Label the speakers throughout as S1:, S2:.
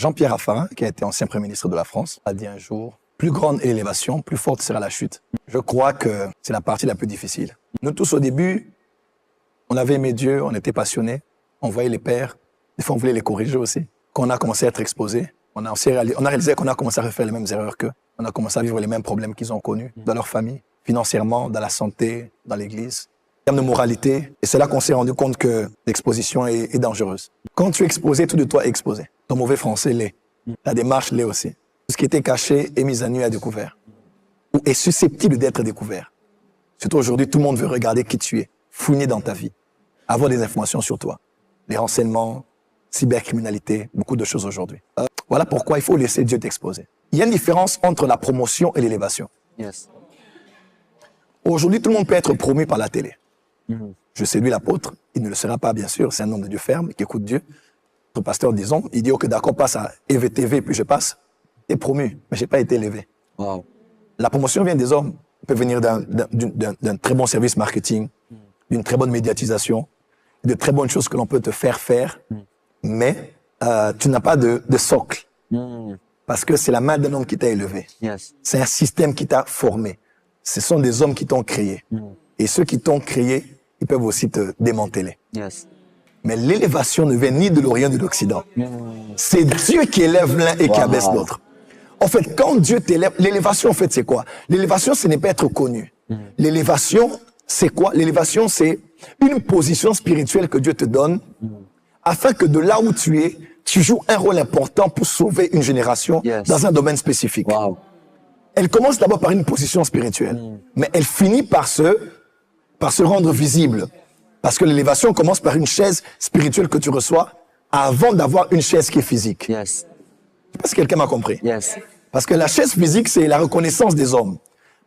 S1: Jean-Pierre Raffarin, qui a été ancien Premier ministre de la France, a dit un jour « Plus grande est l'élévation, plus forte sera la chute ». Je crois que c'est la partie la plus difficile. Nous tous, au début, on avait aimé Dieu, on était passionnés, on voyait les pères, des fois on voulait les corriger aussi. Quand on a commencé à être exposés, on a réalisé qu'on a commencé à refaire les mêmes erreurs qu'eux. On a commencé à vivre les mêmes problèmes qu'ils ont connus dans leur famille, financièrement, dans la santé, dans l'église, en termes de moralité. Et c'est là qu'on s'est rendu compte que l'exposition est dangereuse. Quand tu es exposé, tout de toi est exposé. Ton mauvais français l'est. La démarche l'est aussi. Tout ce qui était caché est mis à nu à découvert. Ou est susceptible d'être découvert. Surtout aujourd'hui, tout le monde veut regarder qui tu es, fouiner dans ta vie, avoir des informations sur toi. Les renseignements, cybercriminalité, beaucoup de choses aujourd'hui. Voilà pourquoi il faut laisser Dieu t'exposer. Il y a une différence entre la promotion et l'élévation.
S2: Yes.
S1: Aujourd'hui, tout le monde peut être promu par la télé. Je séduis l'apôtre, il ne le sera pas, bien sûr, c'est un homme de Dieu ferme, qui écoute Dieu. Notre pasteur, disons, il dit, ok, d'accord, passe à EVTV, puis je passe. T'es promu, mais j'ai pas été élevé.
S2: Wow.
S1: La promotion vient des hommes. Elle peut venir d'un très bon service marketing, d'une très bonne médiatisation, de très bonnes choses que l'on peut te faire faire, mais tu n'as pas de socle. Parce que c'est la main d'un homme qui t'a élevé.
S2: Yes.
S1: C'est un système qui t'a formé. Ce sont des hommes qui t'ont créé. Et ceux qui t'ont créé, ils peuvent aussi te démanteler.
S2: Yes.
S1: Mais l'élévation ne vient ni de l'Orient ni de l'Occident. C'est Dieu qui élève l'un et qui abaisse l'autre. En fait, quand Dieu t'élève, l'élévation, en fait, c'est quoi? L'élévation, ce n'est pas être connu. L'élévation, c'est quoi? L'élévation, c'est une position spirituelle que Dieu te donne afin que de là où tu es, tu joues un rôle important pour sauver une génération dans un domaine spécifique.
S2: Wow.
S1: Elle commence d'abord par une position spirituelle, mais elle finit par se rendre visible. Parce que l'élévation commence par une chaise spirituelle que tu reçois avant d'avoir une chaise qui est physique.
S2: Yes.
S1: Je sais pas si quelqu'un m'a compris.
S2: Yes.
S1: Parce que la chaise physique, c'est la reconnaissance des hommes.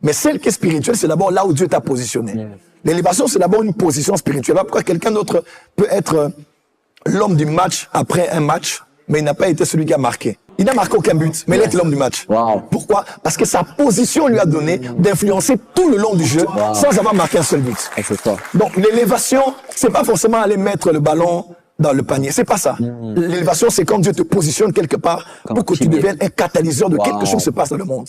S1: Mais celle qui est spirituelle, c'est d'abord là où Dieu t'a positionné. L'élévation, c'est d'abord une position spirituelle. Pourquoi quelqu'un d'autre peut être l'homme du match après un match, mais il n'a pas été celui qui a marqué. Il n'a marqué aucun but, mais il est l'homme du match.
S2: Wow.
S1: Pourquoi? Parce que sa position lui a donné d'influencer tout le long du jeu sans avoir marqué un seul but. Donc l'élévation, c'est pas forcément aller mettre le ballon dans le panier. C'est pas ça. L'élévation, c'est quand Dieu te positionne quelque part pour que tu deviennes un catalyseur de quelque chose qui se passe dans le monde.